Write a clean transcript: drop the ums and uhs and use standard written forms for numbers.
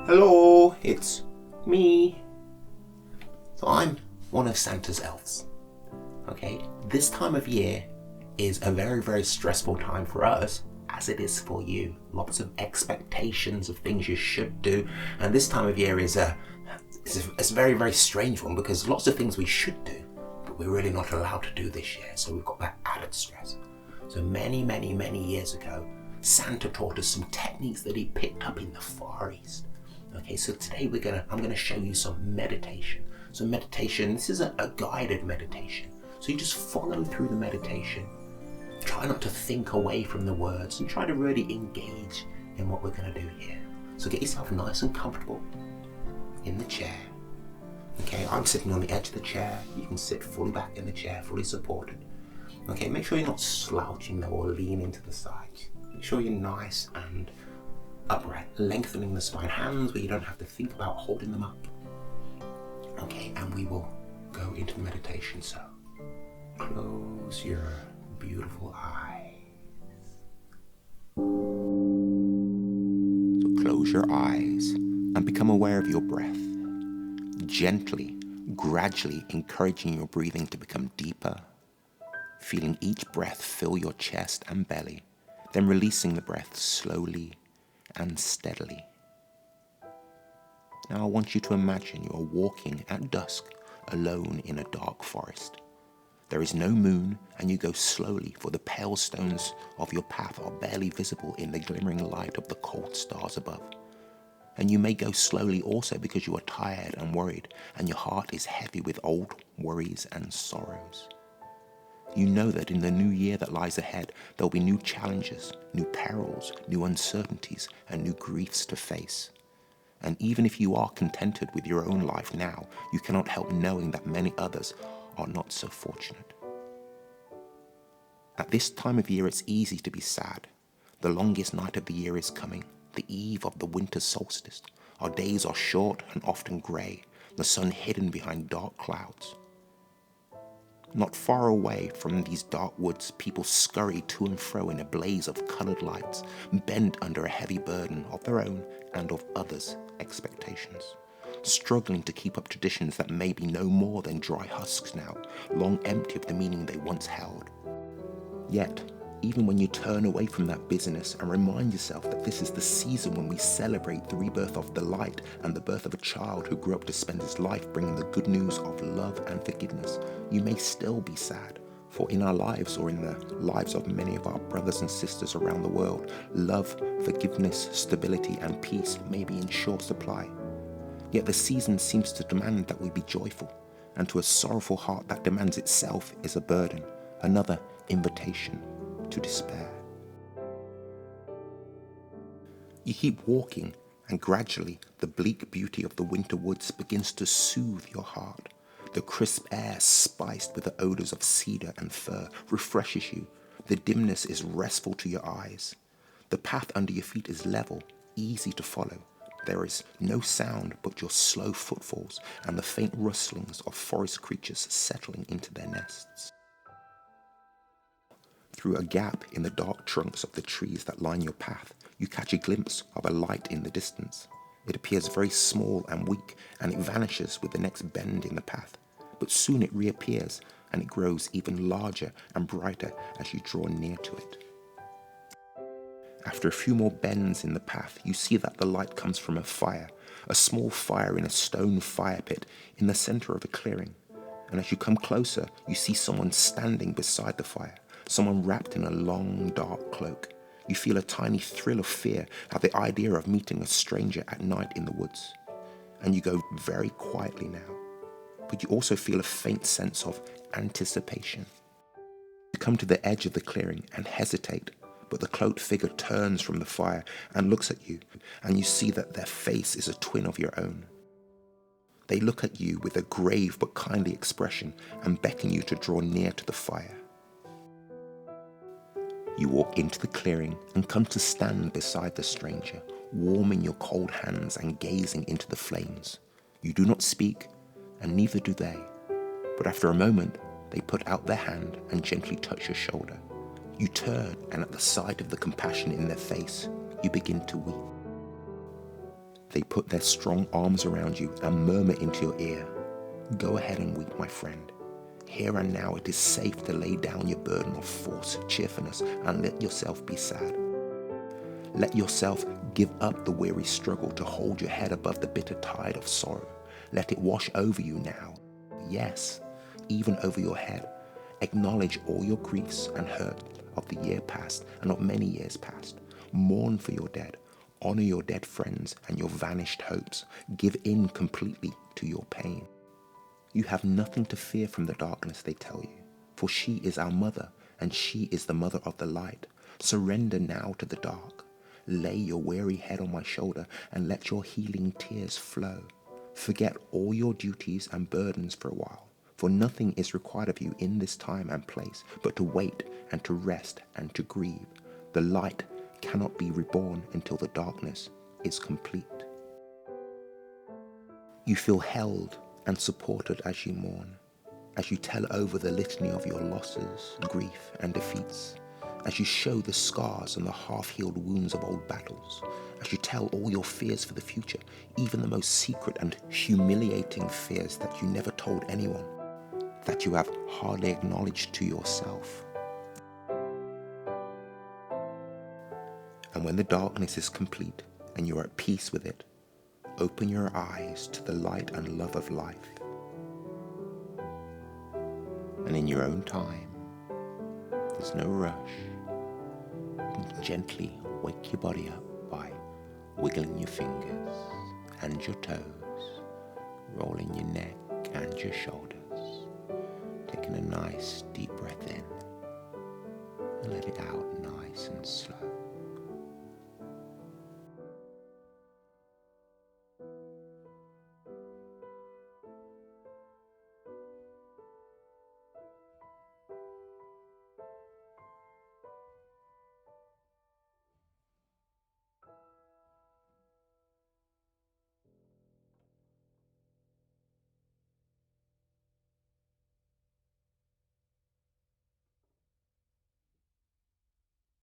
Hello, it's me. So I'm one of Santa's elves. Okay, this time of year is a very, very stressful time for us, as it is for you. Lots of expectations of things you should do, and this time of year is a very, very strange one because lots of things we should do, but we're really not allowed to do this year. So we've got that added stress. So many, many, many years ago, Santa taught us some techniques that he picked up in the Far East. Okay, so today I'm gonna show you some meditation. So meditation, this is a guided meditation. So you just follow through the meditation. Try not to think away from the words and try to really engage in what we're gonna do here. So get yourself nice and comfortable in the chair. Okay, I'm sitting on the edge of the chair. You can sit fully back in the chair, fully supported. Okay, make sure you're not slouching though or leaning to the side. Make sure you're nice and upright, lengthening the spine, hands where you don't have to think about holding them up. Okay, and we will go into the meditation. So close your beautiful eyes. So close your eyes and become aware of your breath. Gently, gradually encouraging your breathing to become deeper, feeling each breath fill your chest and belly, then releasing the breath slowly and steadily. Now I want you to imagine you are walking at dusk alone in a dark forest. There is no moon and you go slowly, for the pale stones of your path are barely visible in the glimmering light of the cold stars above. And you may go slowly also because you are tired and worried and your heart is heavy with old worries and sorrows. You know that in the new year that lies ahead, there'll be new challenges, new perils, new uncertainties, and new griefs to face. And even if you are contented with your own life now, you cannot help knowing that many others are not so fortunate. At this time of year, it's easy to be sad. The longest night of the year is coming, the eve of the winter solstice. Our days are short and often grey, the sun hidden behind dark clouds. Not far away from these dark woods, people scurry to and fro in a blaze of coloured lights, bent under a heavy burden of their own and of others' expectations, struggling to keep up traditions that may be no more than dry husks now, long empty of the meaning they once held. Yet, even when you turn away from that busyness and remind yourself that this is the season when we celebrate the rebirth of the light and the birth of a child who grew up to spend his life bringing the good news of love and forgiveness, you may still be sad. For in our lives, or in the lives of many of our brothers and sisters around the world, love, forgiveness, stability, and peace may be in short supply. Yet the season seems to demand that we be joyful, and to a sorrowful heart that demands itself is a burden, another invitation to despair. You keep walking, and gradually the bleak beauty of the winter woods begins to soothe your heart. The crisp air, spiced with the odors of cedar and fir, refreshes you. The dimness is restful to your eyes. The path under your feet is level, easy to follow. There is no sound but your slow footfalls and the faint rustlings of forest creatures settling into their nests. Through a gap in the dark trunks of the trees that line your path, you catch a glimpse of a light in the distance. It appears very small and weak, and it vanishes with the next bend in the path. But soon it reappears, and it grows even larger and brighter as you draw near to it. After a few more bends in the path, you see that the light comes from a small fire in a stone fire pit in the center of a clearing. And as you come closer, you see someone standing beside the fire. Someone wrapped in a long, dark cloak. You feel a tiny thrill of fear at the idea of meeting a stranger at night in the woods. And you go very quietly now. But you also feel a faint sense of anticipation. You come to the edge of the clearing and hesitate, but the cloaked figure turns from the fire and looks at you, and you see that their face is a twin of your own. They look at you with a grave but kindly expression and beckon you to draw near to the fire. You walk into the clearing and come to stand beside the stranger, warming your cold hands and gazing into the flames. You do not speak, and neither do they. But after a moment, they put out their hand and gently touch your shoulder. You turn, and at the sight of the compassion in their face, you begin to weep. They put their strong arms around you and murmur into your ear, "Go ahead and weep, my friend. Here and now it is safe to lay down your burden of forced cheerfulness and let yourself be sad. Let yourself give up the weary struggle to hold your head above the bitter tide of sorrow. Let it wash over you now. Yes, even over your head. Acknowledge all your griefs and hurt of the year past and of many years past. Mourn for your dead. Honor your dead friends and your vanished hopes. Give in completely to your pain. You have nothing to fear from the darkness, they tell you, for she is our mother, and she is the mother of the light. Surrender now to the dark. Lay your weary head on my shoulder and let your healing tears flow. Forget all your duties and burdens for a while, for nothing is required of you in this time and place but to wait and to rest and to grieve. The light cannot be reborn until the darkness is complete." You feel held and supported as you mourn, as you tell over the litany of your losses, grief, and defeats, as you show the scars and the half-healed wounds of old battles, as you tell all your fears for the future, even the most secret and humiliating fears that you never told anyone, that you have hardly acknowledged to yourself. And when the darkness is complete and you are at peace with it, open your eyes to the light and love of life. And in your own time, there's no rush, you can gently wake your body up by wiggling your fingers and your toes, rolling your neck and your shoulders, taking a nice deep breath in and let it out nice and slow.